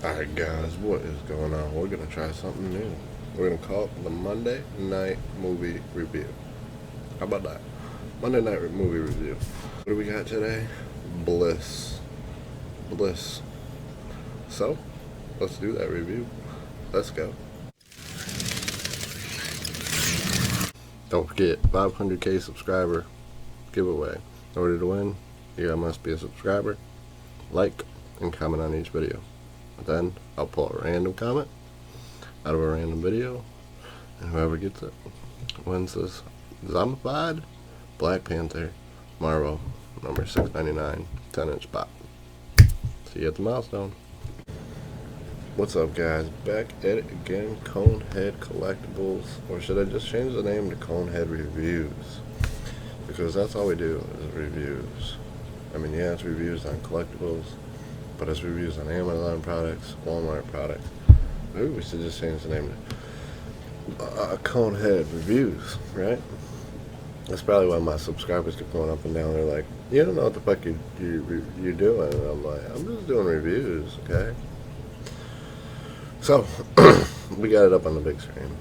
Alright guys, what is going on? We're gonna try something new. We're gonna call it the Monday Night Movie Review. How about that? Monday Night Movie Review. What do we got today? Bliss. Bliss. So, let's do that review. Let's go. Don't forget, 500k subscriber giveaway. In order to win, you must be a subscriber, like, and comment on each video. Then I'll pull a random comment out of a random video, and whoever gets it wins this zombified Black Panther Marvel number 699 10-inch pop. See you at the milestone. What's up, guys? Back at it again. Conehead Collectibles, or should I just change the name to Conehead Reviews? Because that's all we do is reviews. I mean, yeah, it's reviews on collectibles, but it's reviews on Amazon products, Walmart products. Maybe we should just change the name to Conehead Reviews, right? That's probably why my subscribers keep going up and down. They're like, you don't know what the fuck you're doing. And I'm like, I'm just doing reviews, okay? So, we got it up on the big screen.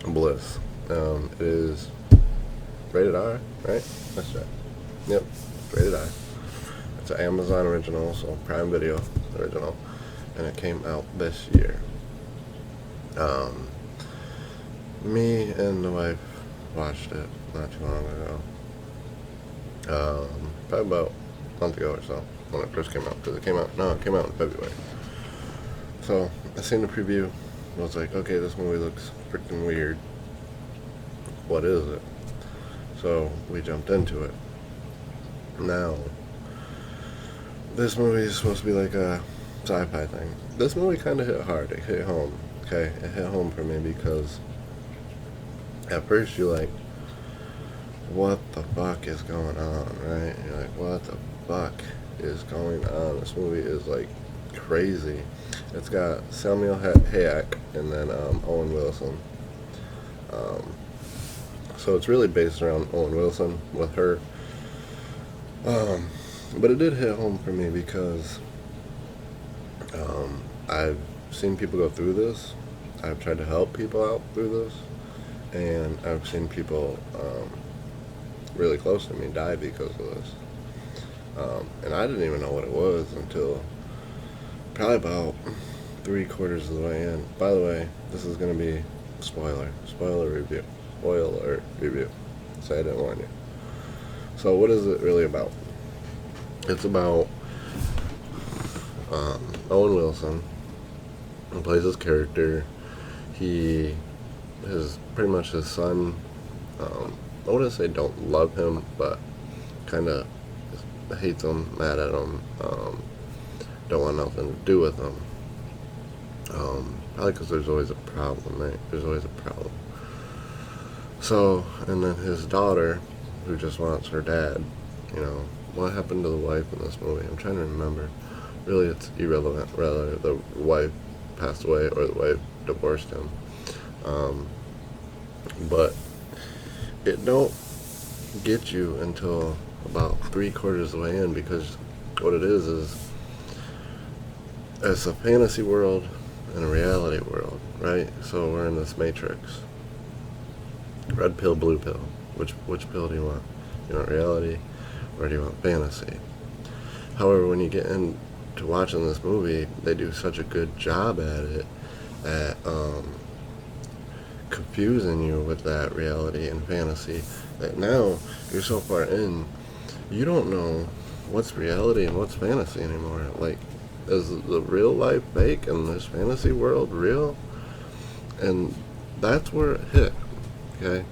Bliss. It is rated R, right? That's right. Yep, rated R. It's an Amazon original, so Prime Video original, and it came out this year. Me and the wife watched it not too long ago. Probably about a month ago or so, when it first came out. Because it came out in February. So I seen the preview. I was like, okay, this movie looks freaking weird. What is it? So we jumped into it. Now, this movie is supposed to be like a sci-fi thing. This movie kind of hit hard. It hit home. Okay, it hit home for me because at first you're like, what the fuck is going on, right? You're like, what the fuck is going on? This movie is like crazy. It's got Samuel Hayek and then Owen Wilson. So it's really based around Owen Wilson with her. But it did hit home for me because I've seen people go through this. I've tried to help people out through this, and I've seen people really close to me die because of this. And I didn't even know what it was until probably about 3/4 of the way in. By the way, this is going to be spoiler review. Spoiler review. So I didn't warn you. So what is it really about? It's about Owen Wilson, who plays his character. He is pretty much his son. I wouldn't say don't love him, but kind of hates him, mad at him, don't want nothing to do with him. Probably because there's always a problem, right? There's always a problem. So, and then his daughter, who just wants her dad, what happened to the wife in this movie? I'm trying to remember. Really, it's irrelevant. Rather, the wife passed away or the wife divorced him. But it don't get you until about 3/4 of the way in, because what it is it's a fantasy world and a reality world, right? So we're in this matrix. Red pill, blue pill. Which pill do you want? You want reality, or do you want fantasy? However, when you get into watching this movie, they do such a good job at it, at confusing you with that reality and fantasy, that now you're so far in, you don't know what's reality and what's fantasy anymore. Like, is the real life fake and this fantasy world real? And that's where it hit. Okay,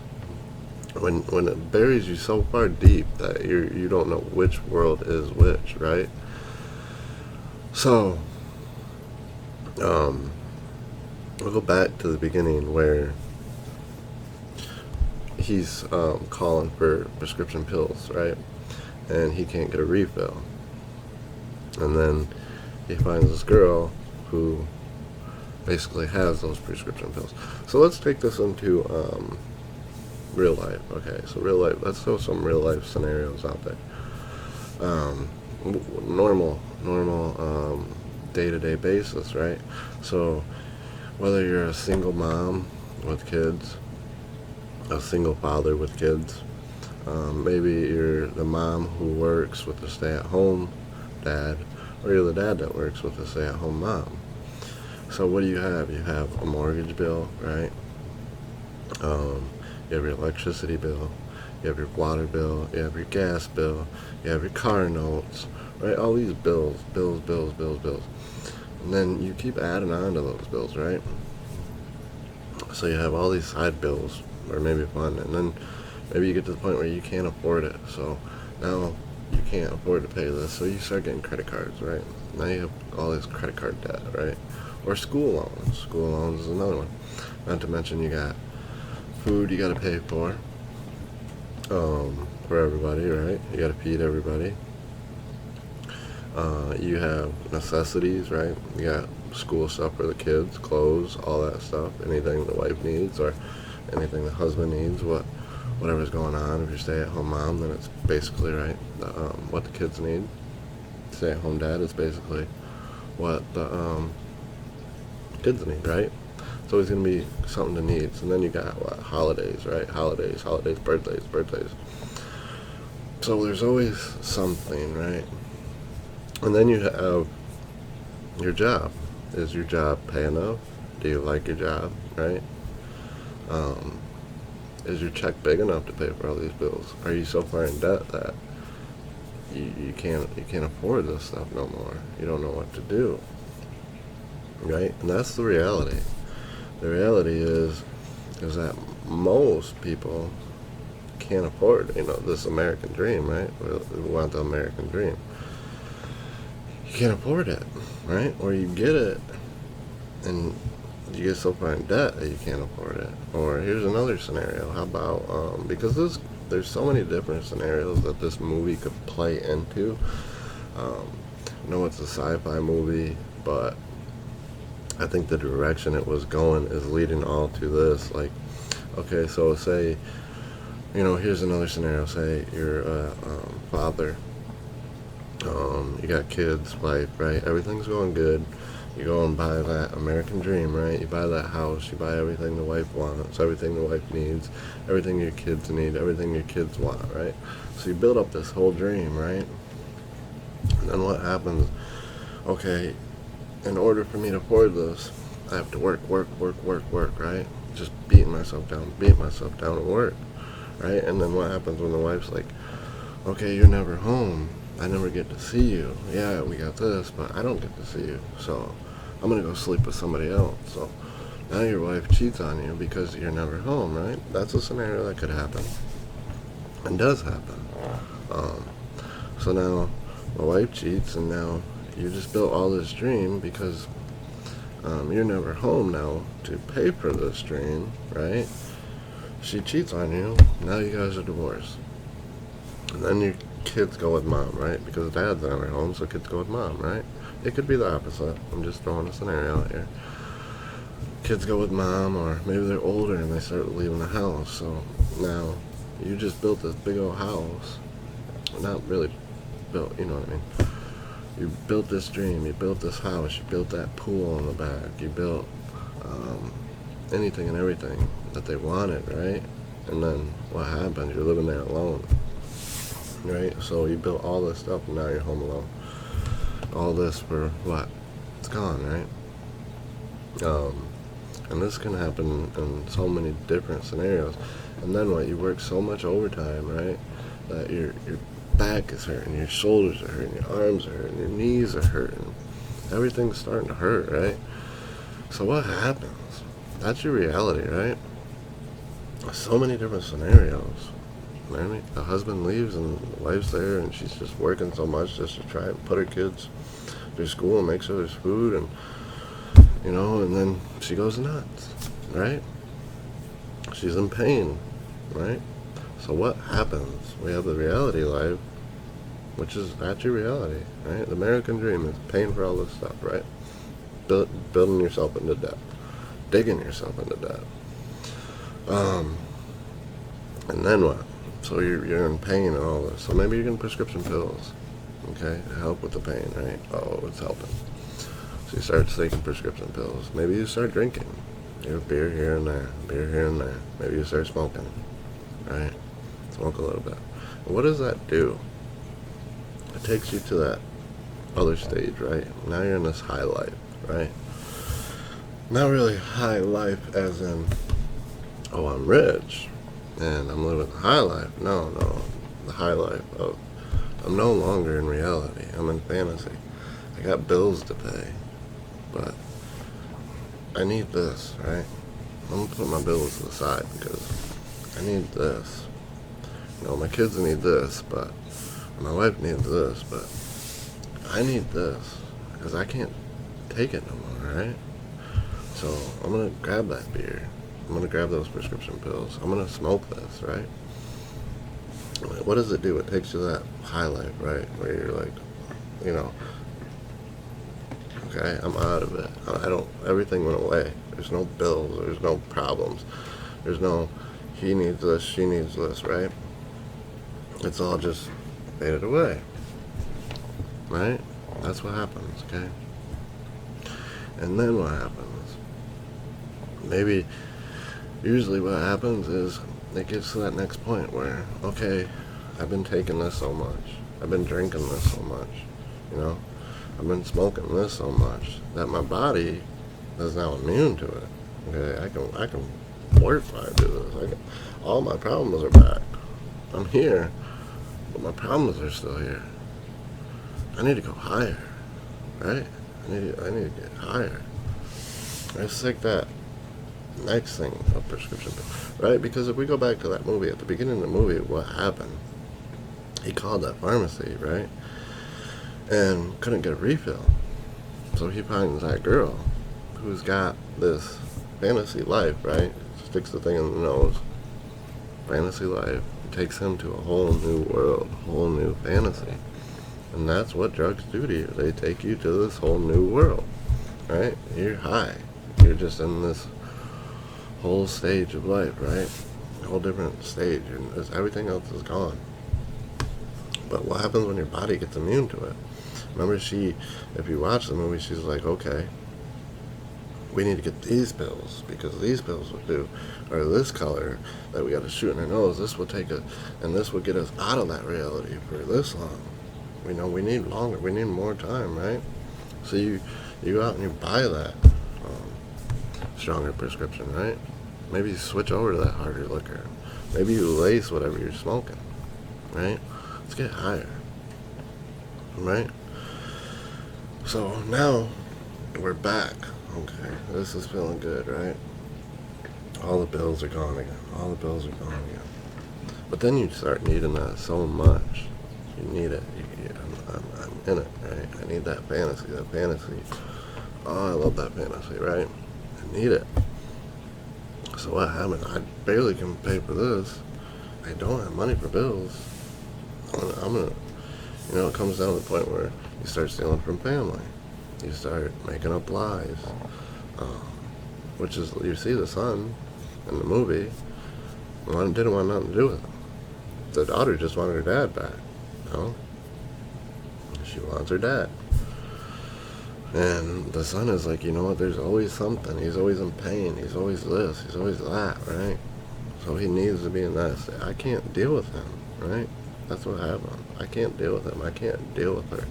when it buries you so far deep that you don't know which world is which, right? So, we'll go back to the beginning where he's calling for prescription pills, right? And he can't get a refill. And then he finds this girl who basically has those prescription pills. So let's take this into real life. Okay, so real life. Let's throw some real life scenarios out there. Normal day-to-day basis, right? So whether you're a single mom with kids, a single father with kids, maybe you're the mom who works with a stay-at-home dad, or you're the dad that works with a stay-at-home mom. So what do you have? You have a mortgage bill, right? You have your electricity bill, you have your water bill, you have your gas bill, you have your car notes, right? All these bills. And then you keep adding on to those bills, right? So you have all these side bills, or maybe one, and then maybe you get to the point where you can't afford it. So now you can't afford to pay this, so you start getting credit cards, right? Now you have all this credit card debt, right? Or school loans. School loans is another one. Not to mention you got food you got to pay for everybody, right? You got to feed everybody. You have necessities, right? You got school stuff for the kids, clothes, all that stuff. Anything the wife needs or anything the husband needs, whatever's going on. If you're stay-at-home mom, then it's basically, right, what the kids need. Stay-at-home dad is basically what the kids need, right? It's always going to be something to needs. And then you got holidays, right? Holidays, birthdays. So there's always something, right? And then you have your job. Is your job pay enough? Do you like your job, right? Is your check big enough to pay for all these bills? Are you so far in debt that you can't afford this stuff no more? You don't know what to do, right? And that's the reality. The reality is that most people can't afford, this American dream, right? We want the American dream. You can't afford it, right? Or you get it, and you get so far in debt that you can't afford it. Or here's another scenario. How about, because there's so many different scenarios that this movie could play into. I know it's a sci-fi movie, but I think the direction it was going is leading all to this. Like, okay, so say, here's another scenario. Say you're a father. You got kids, wife, right? Everything's going good. You go and buy that American dream, right? You buy that house. You buy everything the wife wants, everything the wife needs, everything your kids need, everything your kids want, right? So you build up this whole dream, right? And then what happens? Okay, in order for me to afford this, I have to work, right? Just beating myself down at work, right? And then what happens when the wife's like, okay, you're never home. I never get to see you. Yeah, we got this, but I don't get to see you. So I'm going to go sleep with somebody else. So now your wife cheats on you because you're never home, right? That's a scenario that could happen and does happen. So now my wife cheats, and now you just built all this dream because you're never home now to pay for this dream, right? She cheats on you. Now you guys are divorced. And then your kids go with mom, right? Because dad's never home, so kids go with mom, right? It could be the opposite. I'm just throwing a scenario out here. Kids go with mom, or maybe they're older and they start leaving the house. So now you just built this big old house. Not really built, you know what I mean? You built this dream, you built this house, you built that pool in the back, you built anything and everything that they wanted, right? And then what happens? You're living there alone, right? So you built all this stuff, and now you're home alone. All this for what? It's gone, right? And this can happen in so many different scenarios. And then what? You work so much overtime, right? That your back is hurting, your shoulders are hurting, your arms are hurting, your knees are hurting. Everything's starting to hurt, right? So what happens? That's your reality, right? So many different scenarios. You know what I mean? The husband leaves and the wife's there, and she's just working so much just to try and put her kids through school and make sure there's food, and and then she goes nuts, right? She's in pain, right? So what happens? We have the reality life, which is that's your reality, right? The American dream is paying for all this stuff, right? Building yourself into debt, digging yourself into debt. And then what? So you're in pain and all this. So maybe you're getting prescription pills, okay, to help with the pain, right? Oh, it's helping. So you start taking prescription pills. Maybe you start drinking. You have beer here and there, beer here and there. Maybe you start smoking, right? Smoke a little bit. But what does that do? It takes you to that other stage, right? Now you're in this high life, right? Not really high life as in, oh, I'm rich and I'm living the high life. No, the high life of I'm no longer in reality. I'm in fantasy. I got bills to pay, but I need this, right? I'm gonna put my bills to the side because I need this. My kids need this, but my wife needs this, but I need this because I can't take it no more, right? So I'm gonna grab that beer. I'm gonna grab those prescription pills. I'm gonna smoke this, right? What does it do? It takes you to that high life, right? Where you're like, okay, I'm out of it. Everything went away. There's no bills. There's no problems. There's no, he needs this, she needs this, right? It's all just faded away, right? That's what happens, okay? And then what happens? Usually what happens is it gets to that next point where, okay, I've been taking this so much. I've been drinking this so much, I've been smoking this so much that my body is now immune to it. Okay, I can work while I do this. All my problems are back. I'm here, but my problems are still here. I need to go higher, right? I need to get higher. Let's take that next thing, a prescription pill, right? Because if we go back to that movie, at the beginning of the movie, what happened? He called that pharmacy, right? And couldn't get a refill. So he finds that girl who's got this fantasy life, right? Sticks the thing in the nose. Fantasy life. Takes him to a whole new world, whole new fantasy. And that's what drugs do to you. They take you to this whole new world, right? You're high. You're just in this whole stage of life, right? A whole different stage. And everything else is gone. But what happens when your body gets immune to it? Remember, if you watch the movie, she's like, okay, we need to get these pills because these pills will do, or this color that we got to shoot in our nose. This will take us, and this will get us out of that reality for this long. We need longer. We need more time, right? So you go out and you buy that stronger prescription, right? Maybe you switch over to that harder liquor. Maybe you lace whatever you're smoking, right? Let's get higher, right? So now we're back. Okay, this is feeling good, right? All the bills are gone again. All the bills are gone again. But then you start needing that so much. You need it. I'm in it, right? I need that fantasy. Oh, I love that fantasy, right? I need it. So what happened? I barely can pay for this. I don't have money for bills. I'm gonna, it comes down to the point where you start stealing from family. You start making up lies. Which is, you see the son in the movie didn't want nothing to do with him. The daughter just wanted her dad back. She wants her dad. And the son is like, there's always something. He's always in pain. He's always this. He's always that, right? So he needs to be in that state. I can't deal with him, right? That's what happened. I can't deal with him. I can't deal with her.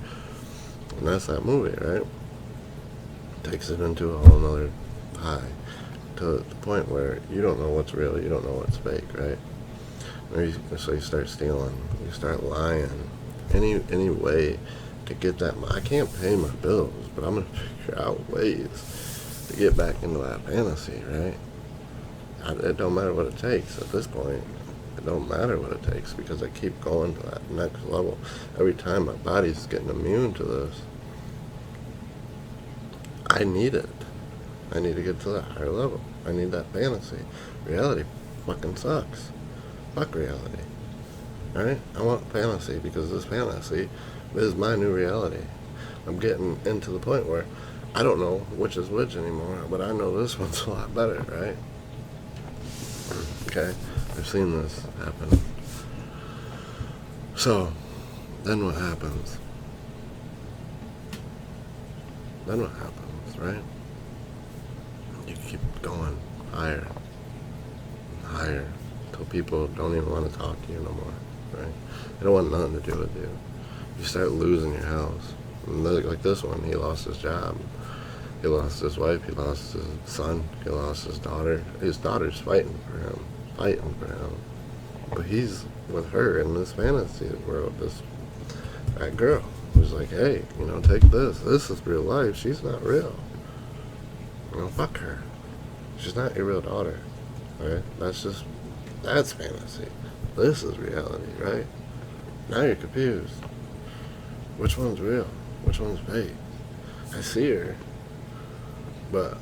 And that's that movie, right? Takes it into a whole nother high. To the point where you don't know what's real. You don't know what's fake, right? So you start stealing. You start lying. Any way to get that. I can't pay my bills, but I'm going to figure out ways to get back into that fantasy, right? It don't matter what it takes at this point. It don't matter what it takes because I keep going to that next level. Every time my body's getting immune to this, I need it. I need to get to that higher level. I need that fantasy. Reality fucking sucks. Fuck reality. Alright? I want fantasy because this fantasy is my new reality. I'm getting into the point where I don't know which is which anymore, but I know this one's a lot better, right? Okay? I've seen this happen. So, then what happens? right? You keep going higher and higher until people don't even want to talk to you no more, right? They don't want nothing to do with you. You start losing your house. And like this one, he lost his job. He lost his wife. He lost his son. He lost his daughter. His daughter's fighting for him. But he's with her in this fantasy world. That girl who's like, hey, take this. This is real life. She's not real. Fuck her. She's not your real daughter. Right? That's fantasy. This is reality, right? Now you're confused. Which one's real? Which one's fake? I see her, but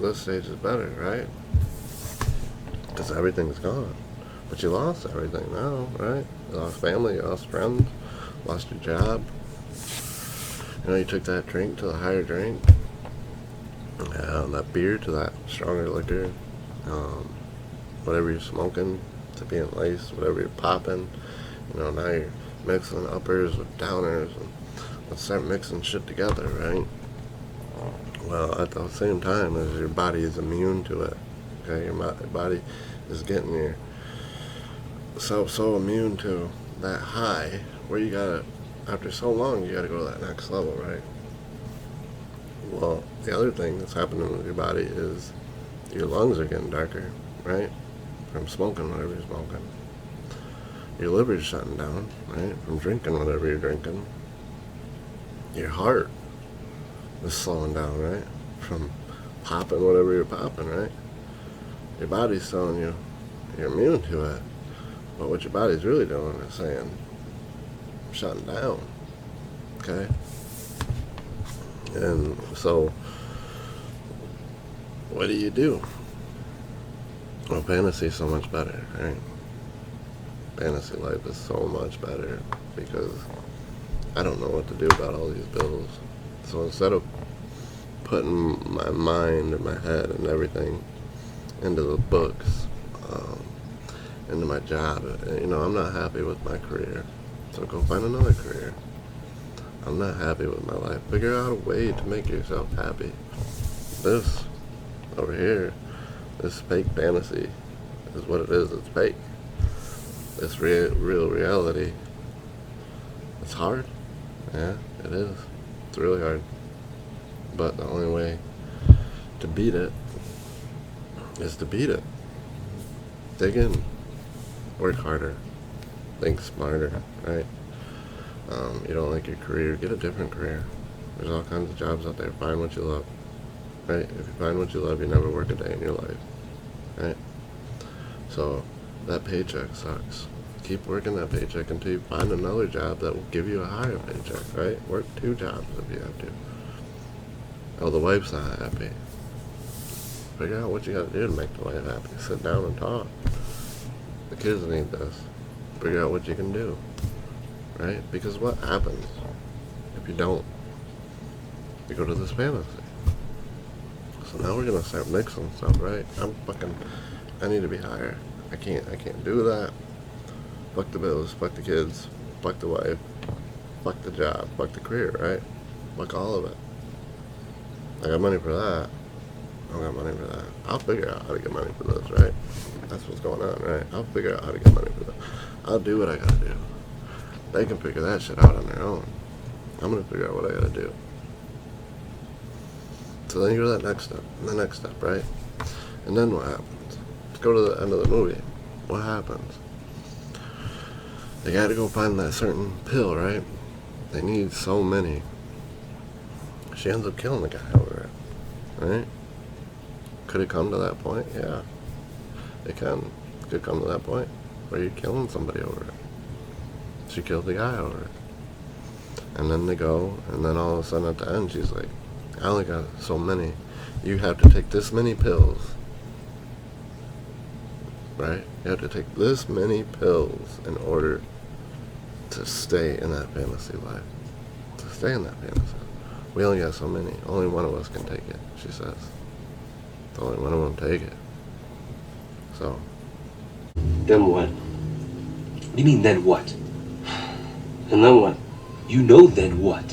this stage is better, right? Because everything's gone. But you lost everything now, right? You lost family, you lost friends, lost your job. You took that drink to the higher drink, that beer to that stronger liquor, whatever you're smoking to being laced, whatever you're popping. Now you're mixing uppers with downers, and let's start mixing shit together, right? Well, at the same time as your body is immune to it, okay? Your body is getting yourself so immune to that high where after so long, you gotta go to that next level, right? Well, the other thing that's happening with your body is your lungs are getting darker, right? From smoking whatever you're smoking. Your liver's shutting down, right? From drinking whatever you're drinking. Your heart is slowing down, right? From popping whatever you're popping, right? Your body's telling you you're immune to it. But what your body's really doing is saying, I'm shutting down. Okay? And so, what do? Well, fantasy is so much better, right? Fantasy life is so much better because I don't know what to do about all these bills. So instead of putting my mind and my head and everything into the books, into my job, I'm not happy with my career. So go find another career. I'm not happy with my life. Figure out a way to make yourself happy. This over here, this fake fantasy is what it is. It's fake. This real reality. It's hard. Yeah, it is. It's really hard. But the only way to beat it is to beat it. Dig in. Work harder. Think smarter, right? You don't like your career, get a different career. There's all kinds of jobs out there. Find what you love, right? If you find what you love, you never work a day in your life, right? So that paycheck sucks. Keep working that paycheck until you find another job that will give you a higher paycheck, right? Work 2 jobs if you have to. Oh, the wife's not happy. Figure out what you got to do to make the wife happy. Sit down and talk. The kids need this. Figure out what you can do. Right? Because what happens if you don't? You go to this fantasy. So now we're gonna start mixing stuff, right? I need to be higher. I can't do that. Fuck the bills, fuck the kids, fuck the wife, fuck the job, fuck the career, right? Fuck all of it. I got money for that. I don't got money for that. I'll figure out how to get money for this, right? That's what's going on, right? I'll figure out how to get money for this. I'll do what I gotta do. They can figure that shit out on their own. I'm gonna figure out what I gotta do. So then you go to that the next step, right? And then what happens? Let's go to the end of the movie. What happens? They gotta go find that certain pill, right? They need so many. She ends up killing the guy over it, right? Could it come to that point? Yeah. It can. It could come to that point where you're killing somebody over it. She killed the guy over it. And then they go, and then all of a sudden at the end, she's like, I only got so many. You have to take this many pills. Right? You have to take this many pills in order to stay in that fantasy life. To stay in that fantasy. We only got so many. Only one of us can take it, she says. Only one of them take it. So. Then what? What do you mean, then what? And then what? You know then what?